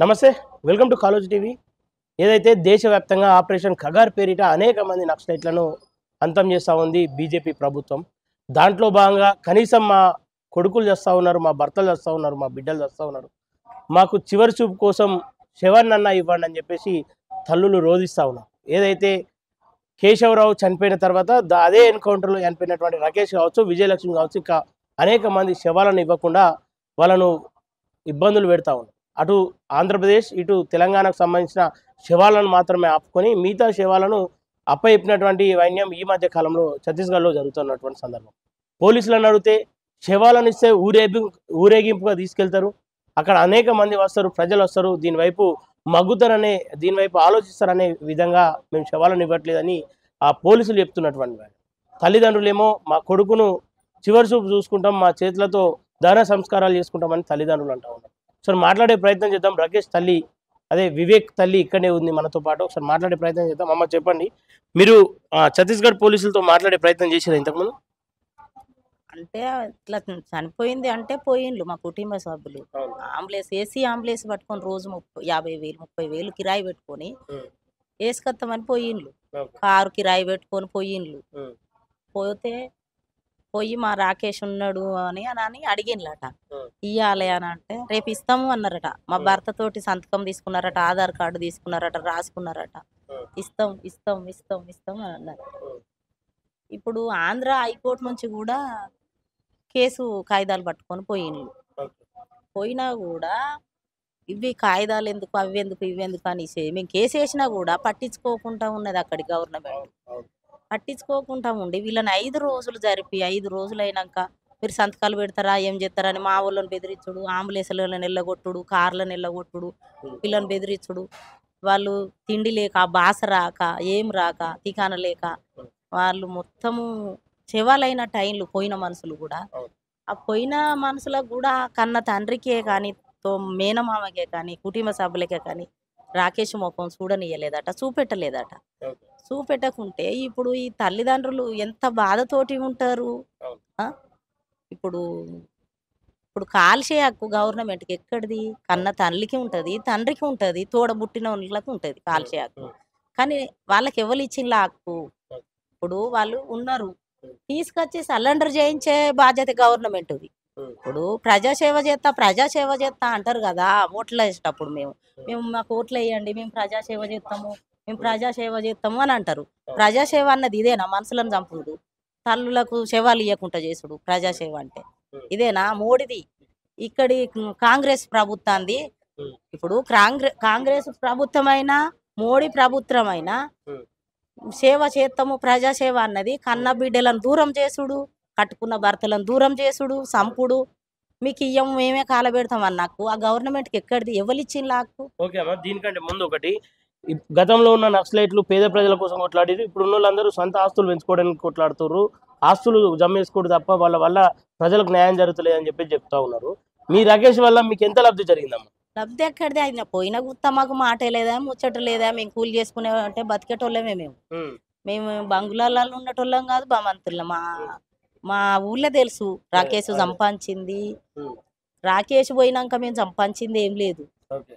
నమస్తే. Welcome to college TV. ఏదైతే దేశవ్యాప్తంగా ఆపరేషన్ ఖగార్ పేరిట అనేక మంది నక్సలైట్లను అంతం చేస్తూ ఉంది బీజేపీ ప్రభుత్వం. దాంట్లో భాగంగా కనీసం మా కొడుకులు చేస్తూ ఉన్నారు, మా భర్తలు చేస్తూ ఉన్నారు, మా బిడ్డలు చేస్తూ ఉన్నారు, మాకు చివరి చూపు కోసం శవాన్నన్నా ఇవ్వండి అని చెప్పేసి తల్లులు రోధిస్తూ ఉన్నారు. ఏదైతే కేశవరావు చనిపోయిన తర్వాత అదే ఎన్కౌంటర్లో చనిపోయినటువంటి రాకేష్ కావచ్చు, విజయలక్ష్మి కావచ్చు, ఇంకా అనేక మంది శవాలను ఇవ్వకుండా వాళ్ళను ఇబ్బందులు పెడతా ఉన్నారు. అటు ఆంధ్రప్రదేశ్, ఇటు తెలంగాణకు సంబంధించిన శవాలను మాత్రమే ఆపుకొని మిగతా శవాలను అప్పచెప్పినటువంటి వైన్యం ఈ మధ్య కాలంలో ఛత్తీస్గఢ్లో జరుగుతున్నటువంటి సందర్భం. పోలీసులను అడిగితే శవాలను ఇస్తే ఊరేగింపుగా తీసుకెళ్తారు, అక్కడ అనేక మంది వస్తారు, ప్రజలు వస్తారు, దీనివైపు ఆలోచిస్తారనే విధంగా మేము శవాలను ఇవ్వట్లేదని ఆ పోలీసులు చెప్తున్నటువంటి తల్లిదండ్రులేమో మా కొడుకును చివరి చూపు చూసుకుంటాం, మా చేతులతో దహన సంస్కారాలు చేసుకుంటామని తల్లిదండ్రులు అంటా ఉన్నారు. ఒకసారి మాట్లాడే ప్రయత్నం చేద్దాం. రాకేష్ తల్లి, అదే వివేక్ తల్లి ఇక్కడే ఉంది మనతో పాటు. ఒకసారి మాట్లాడే ప్రయత్నం చేద్దాం. అమ్మ చెప్పండి, మీరు ఛత్తీస్గఢ్ పోలీసులతో మాట్లాడే ప్రయత్నం చేశారు ఇంతకుముందు? అంటే ఇట్లా చనిపోయింది అంటే పోయిండ్లు మా కుటుంబ సభ్యులు. అంబులెన్స్ ఏసీ అంబులెన్స్ పట్టుకొని రోజు 50,000 30,000 కిరాయి పెట్టుకొని వేసుకొస్తామని పోయిండ్లు. కారు కిరాయి పెట్టుకొని పోయిండ్లు. పోయి మా రాకేష్ ఉన్నాడు అని అడిగిండ్లట. ఇయ్యాలి అని అంటే రేపు ఇస్తాము అన్నారట. మా భర్త తోటి సంతకం తీసుకున్నారట, ఆధార్ కార్డు తీసుకున్నారట, రాసుకున్నారట. ఇస్తాం ఇస్తాం ఇస్తాం ఇస్తాం అని అన్నారు. ఇప్పుడు ఆంధ్ర హైకోర్టు నుంచి కూడా కేసు కాగితాలు పట్టుకొని పోయిండ్లు. పోయినా కూడా ఇవి కాగితాలు ఎందుకు, అవి ఎందుకు, ఇవి ఎందుకు అనేసి మేము కేసు వేసినా కూడా పట్టించుకోకుండా ఉన్నది అక్కడి గవర్నమెంట్. పట్టించుకోకుండా ఉండి వీళ్ళని 5 రోజులు జరిపి 5 రోజులు అయినాక మీరు సంతకాలు పెడతారా, ఏం చేస్తారా అని మా వాళ్ళని బెదిరించుడు, అంబులెన్స్లను వెళ్ళగొట్టుడు, కార్లను వెళ్ళగొట్టుడు, వీళ్ళని బెదిరించుడు. వాళ్ళు తిండి లేక, బాస రాక, ఏం రాక, తికాన లేక వాళ్ళు మొత్తము శవాలైన టైంలు పోయిన మనుషులు కూడా. ఆ పోయిన మనుషులకు కూడా కన్న తండ్రికే కానీ, మేనమామకే కానీ, కుటుంబ సభ్యులకే కానీ రాకేష్ ముఖం చూడనియలేదట, చూపెట్టలేదట. చూపెట్టకుంటే ఇప్పుడు ఈ తల్లిదండ్రులు ఎంత బాధతోటి ఉంటారు. ఇప్పుడు ఇప్పుడు కాల్చే హక్కు గవర్నమెంట్కి ఎక్కడిది? కన్న తల్లికి ఉంటుంది, తండ్రికి ఉంటుంది, తోడబుట్టిన వాళ్ళకి ఉంటుంది కాల్చే హక్కు. కానీ వాళ్ళకి ఎవరు ఇచ్చిండ్ల హక్కు? ఇప్పుడు వాళ్ళు ఉన్నారు, తీసుకొచ్చి సరెండర్ చేయించే బాధ్యత గవర్నమెంట్ది. ఇప్పుడు ప్రజాసేవ చేస్తా అంటారు కదా ఓట్లు వేసేటప్పుడు. మేము మాకు ఓట్లు వేయండి, మేము ప్రజాసేవ చేస్తాము అని అంటారు. ప్రజాసేవ అన్నది ఇదేనా? మనుషులను చంపుడు, తల్లులకు శవాలు ఇవ్వకుండా చేసుడు ప్రజాసేవ అంటే ఇదేనా? మోడీది ఇక్కడి కాంగ్రెస్ ప్రభుత్వాన్ని. ఇప్పుడు కాంగ్రెస్ ప్రభుత్వమైనా మోడీ ప్రభుత్వమైనా సేవ చేస్తాము, ప్రజాసేవ అన్నది కన్న బిడ్డలను దూరం చేసుడు, కట్టుకున్న భర్తలను దూరం చేసుడు, సంపుడు. మీకు ఇయ్యము, మేమే కాలబెడతాం అన్నకు ఆ గవర్నమెంట్కి ఎక్కడిది? ఎవరిచ్చిండ్ల హక్కు? ఓకే అమ్మా, దీనికంటే ముందు ఒకటి, గతంలో ఉన్న నక్సలైట్లు పేద ప్రజల కోసం కొట్లాడారు, ఇప్పుడు ఉన్న వాళ్ళందరూ సొంత ఆస్తులు పెంచుకోవడానికి కొట్లాడుతున్నారు, ఆస్తులు జమ్మేసుకోవడం తప్ప వాళ్ళ వల్ల ప్రజలకు న్యాయం జరుగుతలేదని చెప్తా ఉన్నారు. మీ రాకేష్ వల్ల మీకు ఎంత లబ్ధి జరిగిందమ్మా? లబ్ధి ఎక్కడిది? ఆయన పోయిన గుత్త మాకు మాటే లేదా, ముచ్చట లేదా, మేము కూలి చేసుకునే అంటే బతికేటోళ్ళమే. మేము బంగుళాలలో ఉండేటోళ్ళం కాదు, బమంతులం. మా ఊళ్ళో తెలుసు రాకేష్ సంపాదించింది. రాకేష్ పోయినాక మేము సంపాదించింది ఏం లేదు.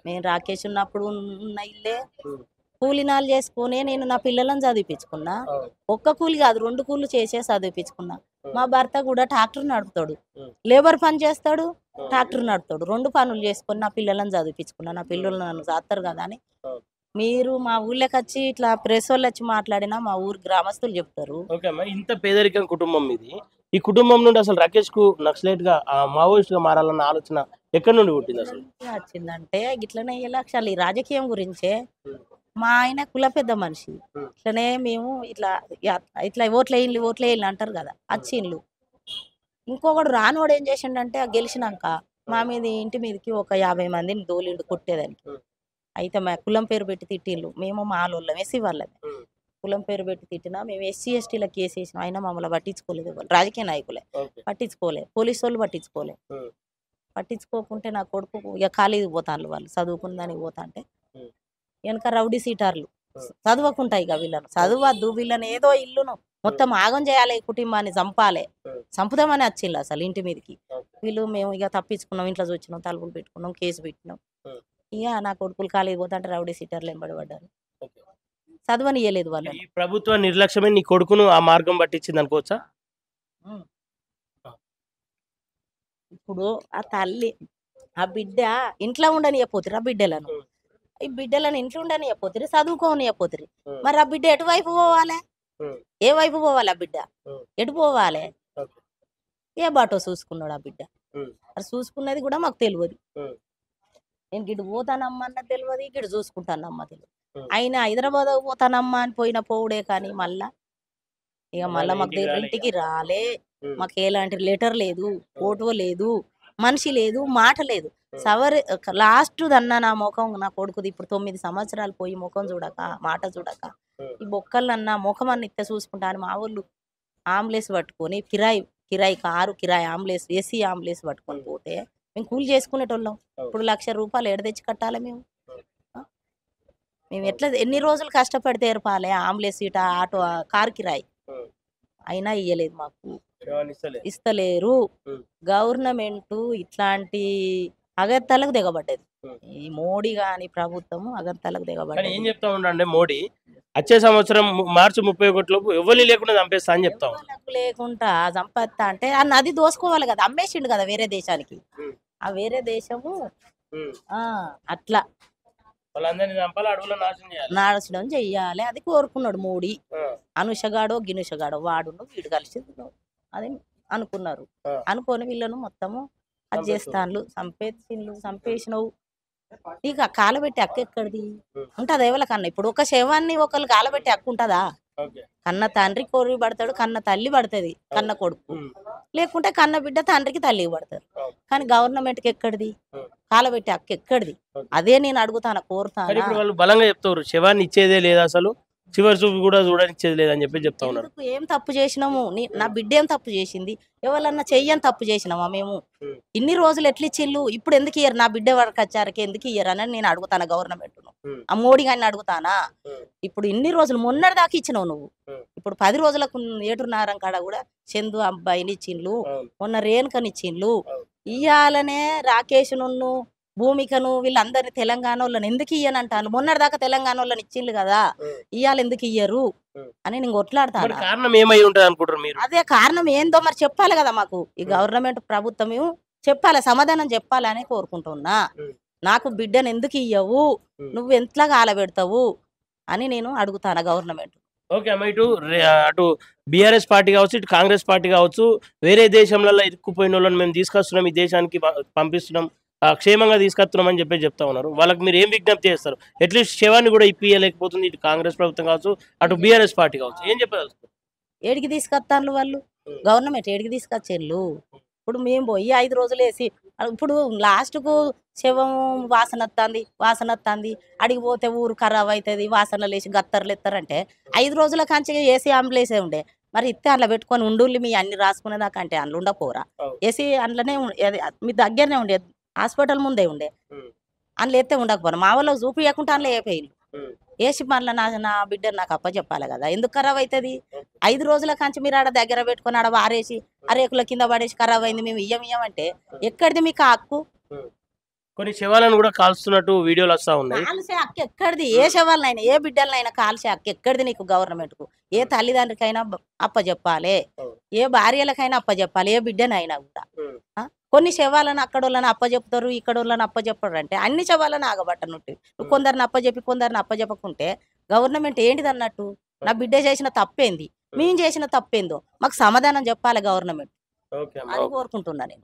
మేము రాకేష్ ఉన్నప్పుడు ఉన్న ఇల్లే కూలినాలు చేసుకునే నేను నా పిల్లలను చదివిపించుకున్నా. ఒక్క కూలి కాదు, 2 కూలీలు చేసే చదివిపించుకున్నా. మా భర్త కూడా ట్రాక్టర్ నడుపుతాడు, లేబర్ పని చేస్తాడు, ట్రాక్టర్ నడుపుతాడు. 2 పనులు చేసుకొని నా పిల్లలను చదివిపించుకున్నా. నా పిల్లలు నన్ను చేస్తారు కదా అని. మీరు మా ఊళ్ళోకి వచ్చి ఇట్లా ప్రెస్ వాళ్ళు వచ్చి మాట్లాడినా మా ఊరు గ్రామస్తులు చెప్తారు. ఓకే అమ్మా, ఇంత పేదరికం కుటుంబం ఇది. ఈ కుటుంబం నుండి అసలు రాకేష్ కు నక్సలైట్ గా, మావోయిస్ట్ గా మారాలన్న ఆలోచన ఎక్కడి నుండి పుట్టింది అసలు? వచ్చిందంటే ఇట్లనే ఈ లక్ష్యాలు ఈ రాజకీయం గురించే. మా ఆయన కుల పెద్ద మనిషి. ఇట్లనే మేము ఇట్లా ఓట్లేయిల్లు అంటారు కదా, వచ్చిండ్లు. ఇంకొకడు రానోడు ఏం చేసిండంటే గెలిచినాక మా మీద ఇంటి మీదకి ఒక 50 మందిని దోలిండు కొట్టేదానికి. అయితే మా కులం పేరు పెట్టి తిట్టిండ్లు. మేము మాలోళ్ళం, ఎస్సీ వాళ్ళమే. కులం పేరు పెట్టి తిట్టినా మేము ఎస్సీ ఎస్టీలకు కేసు వేసినాం, అయినా మమ్మల్ని పట్టించుకోలేదు. రాజకీయ నాయకులే పట్టించుకోలే, పోలీసు వాళ్ళు పట్టించుకోకుంటే నా కొడుకు ఇక ఖాళీకి పోతాను, వాళ్ళు చదువుకున్న దానికి పోతా అంటే వెనక రౌడీ సీటర్లు చదవకుంటాయి ఇక వీళ్ళను చదవద్దు, వీళ్ళని ఏదో ఇల్లును మొత్తం ఆగం చేయాలి, ఈ కుటుంబాన్ని చంపాలి, చంపుదామని వచ్చిండ్రు అసలు ఇంటి మీదకి. వీళ్ళు మేము ఇక తప్పించుకున్నాం, ఇంట్లో వచ్చినాం, తలుపులు పెట్టుకున్నాం, కేసు పెట్టినాం. ఇక నా కొడుకులు కాలేజీ పోతుంటే రౌడీ సీటర్లు వెంబడి పడ్డారు. చదవనియలేదు వాళ్ళు. ఈ ప్రభుత్వ నిర్లక్ష్యమే నీ కొడుకును ఆ మార్గం పట్టించింది అనుకోవచ్చా? ఇప్పుడు ఆ తల్లి ఆ బిడ్డ ఇంట్లో ఉండనియపోతురు. ఆ బిడ్డలను ఈ బిడ్డలను ఇంట్లో ఉండనియపోతురు, చదువుకోనియపోతురు. మరి ఆ బిడ్డ ఎటువైపు పోవాలి? ఏ వైపు పోవాలి? ఆ బిడ్డ ఎటు పోవాలి? ఏ బాటో చూసుకున్నాడు ఆ బిడ్డ. మరి చూసుకున్నది కూడా మాకు తెలియదు. నేను గిడు పోతానమ్మా అన్న తెలియదు, గిడు చూసుకుంటానమ్మా తెలియదు. అయినా హైదరాబాద్ పోతానమ్మా అని పోయిన పోవుడే కానీ మళ్ళా మాకు ఇంటికి రాలే. మాకు ఎలాంటి లెటర్ లేదు, ఫోటో లేదు, మనిషి లేదు, మాట లేదు. లాస్ట్ దన్నా నా ముఖం నా కొడుకుది ఇప్పుడు 9 సంవత్సరాలు పోయి ముఖం చూడక మాట చూడక ఈ బొక్కలన్నా ముఖం అన్న ఇస్తే చూసుకుంటా అని మా వాళ్ళు ఆంబులెన్స్ పట్టుకొని కిరాయి కారు కిరాయి ఆంబులెన్స్ ఏసీ ఆంబులెన్స్ పట్టుకొని పోతే మేము కూలి చేసుకునేటోళ్ళం. ఇప్పుడు ₹1,00,000 ఎడ తెచ్చి కట్టాలి మేము? మేము ఎట్లా ఎన్ని రోజులు కష్టపడితే ఏర్పాలి ఆంబులెన్స్ సీట ఆటో కారు కిరాయి? అయినా ఇయ్యలేదు, మాకు ఇస్తలేరు. గవర్నమెంట్ ఇట్లాంటి అగత్యాలకు దిగబడ్డది. ఈ మోడీ గాని ప్రభుత్వము అగత్యాలకు దిగబడ్డది. ఏం చెప్తా ఉండండి, మోడీ వచ్చే సంవత్సరం మార్చి 31 లోపు ఎవరు లేకుండా చంపేస్తా అని చెప్తా లేకుండా చంపేస్తా అంటే ఆ నది దోసుకోవాలి కదా, అమ్మేసిండు కదా వేరే దేశానికి. ఆ వేరే దేశము అట్లా నాశనం చెయ్యాలి అది కోరుకున్నాడు మోడీ. అనుషగాడో గినుషగాడో వాడును వీడు కలిసి అది అనుకున్నారు. అనుకొని వీళ్ళను మొత్తము అది చేస్తాను చంపేసినవు. ఇక కాలబెట్టి అక్క ఎక్కడిది ఉంటది ఎవరికన్నా? ఇప్పుడు ఒక శవాన్ని ఒకళ్ళు కాలబెట్టి అక్క ఉంటదా? కన్న తండ్రి కోరి పడతాడు, కన్న తల్లి పడుతుంది, కన్న కొడుకు. లేకుంటే కన్న బిడ్డ తండ్రికి తల్లికి పడతారు. కానీ గవర్నమెంట్కి ఎక్కడిది కాలబెట్టి అక్క ఎక్కడిది? అదే నేను అడుగుతాను, కోరుతాను. వాళ్ళు బలంగా చెప్తారు శవాన్ని ఇచ్చేదే లేదా, అసలు చివరి చూపు కూడా చూడనిచ్చేది లేదని చెప్పి చెప్తా ఉన్నారు. ఏం తప్పు చేసినాము? నా బిడ్డ ఏం తప్పు చేసింది? ఎవరన్నా చెయ్యని తప్పు చేసినామా మేము? ఇన్ని రోజులు ఎట్లా ఇచ్చిళ్ళు, ఇప్పుడు ఎందుకు ఇయ్యరు? నా బిడ్డ వరకు వచ్చారకి ఎందుకు ఇయ్యరు అని నేను అడుగుతాను గవర్నమెంట్ ను. ఆ మోడీ గారిని అడుగుతానా? ఇప్పుడు ఇన్ని రోజులు మొన్నటి దాకా ఇచ్చినావు నువ్వు, ఇప్పుడు 10 రోజులకు ఏటున్నారం కాడ కూడా చందు అబ్బాయిని ఇచ్చిండ్లు, మొన్న రేణుకని ఇచ్చిండ్లు. ఇయ్యాలనే రాకేష్ నున్ను భూమికను వీళ్ళందరినీ తెలంగాణ వాళ్ళని ఎందుకు ఇయ్యనంటాను? మొన్నటి దాకా తెలంగాణ వాళ్ళని ఇచ్చిండ్లు కదా, ఇయ్యాలి ఎందుకు ఇయ్యరు అని నేను కొట్లాడతాను. కారణం ఏమై ఉంటది అనుకుంటారు మీరు? అదే కారణం ఏందో మరి చెప్పాలి కదా మాకు. ఈ గవర్నమెంట్ ప్రభుత్వం చెప్పాలి, సమాధానం చెప్పాలి అని కోరుకుంటున్నా. నాకు బిడ్డను ఎందుకు ఇయ్యవు, నువ్వు ఎంతలా కాలబెడతావు అని నేను అడుగుతాను గవర్నమెంట్. ఓకే అమ్మ, అటు బీఆర్ఎస్ పార్టీ కావచ్చు, ఇటు కాంగ్రెస్ పార్టీ కావచ్చు, వేరే దేశంలో ఇరుక్కుపోయిన వాళ్ళని మేము తీసుకొస్తున్నాం, ఈ దేశానికి పంపిస్తున్నాం, క్షేమంగా తీసుకొస్తున్నాం అని చెప్పి చెప్తా ఉన్నారు. వాళ్ళకి మీరు ఏం విజ్ఞప్తి చేస్తారు? అట్లీస్ట్ శవాన్ని కూడా ఇప్పియలేకపోతుంది ఇటు కాంగ్రెస్ ప్రభుత్వం కావచ్చు, అటు బీఆర్ఎస్ పార్టీ కావచ్చు, ఏం చెప్పారు? ఏడికి తీసుకొస్తాను వాళ్ళు? గవర్నమెంట్ ఏడికి తీసుకొచ్చేళ్ళు? ఇప్పుడు మేము పోయి 5 రోజులు వేసి ఇప్పుడు లాస్ట్కు శవం వాసన వస్తుంది, అడిగిపోతే ఊరు ఖరాబ్ అవుతుంది, వాసనలు వేసి గత్తర్లు ఎత్తారంటే 5 రోజుల కంచి ఏసీ అంబులెన్సే ఉండే. మరి ఇస్తే అందులో పెట్టుకొని ఉండుల్లి మీ అన్ని రాసుకునేదాకా అంటే అందులో ఉండపోరా? ఏసీ అందులోనే మీ దగ్గరనే ఉండే, హాస్పిటల్ ముందే ఉండే, అందులో ఎత్తే ఉండకపోరా? మా వాళ్ళకి చూపించకుండా అందులో వేపేయాలి. వేసి మళ్ళీ నా బిడ్డ నాకు అప్ప చెప్పాలి కదా, ఎందుకు ఖరాబ్ అవుతుంది? 5 రోజుల కంచి మీరు ఆడ దగ్గర పెట్టుకొని ఆడ వారేసి అరేకుల కింద పడేసి ఖరాబ్ అయింది మేము ఇయ్యమంటే ఎక్కడిది మీకు ఆ హక్కు? కొన్ని శవాలను కూడా కాల్స్తున్నట్టు వీడియోలు వస్తా ఉన్నాయి. కాల్సే హక్కు ఎక్కడిది? ఏ శవాలనైనా ఏ బిడ్డలనైనా కాల్సే హక్కు ఎక్కడిది నీకు గవర్నమెంట్ కు? ఏ తల్లిదండ్రికైనా అప్పచెప్పాలి, ఏ భార్యలకైనా అప్పచెప్పాలి, ఏ బిడ్డనైనా కూడా. కొన్ని శవాలను అక్కడోళ్ళని అప్పచెప్తారు, ఇక్కడోళ్ళని అప్పచెప్పరు అంటే అన్ని శవాలను ఆగబట్టనుంటు. నువ్వు కొందరిని అప్పచెప్పి కొందరిని అప్పచెప్పకుంటే గవర్నమెంట్ ఏంటిది అన్నట్టు? నా బిడ్డ చేసిన తప్పేంది, మేము చేసిన తప్పేందో మాకు సమాధానం చెప్పాలి గవర్నమెంట్ అని కోరుకుంటున్నా నేను.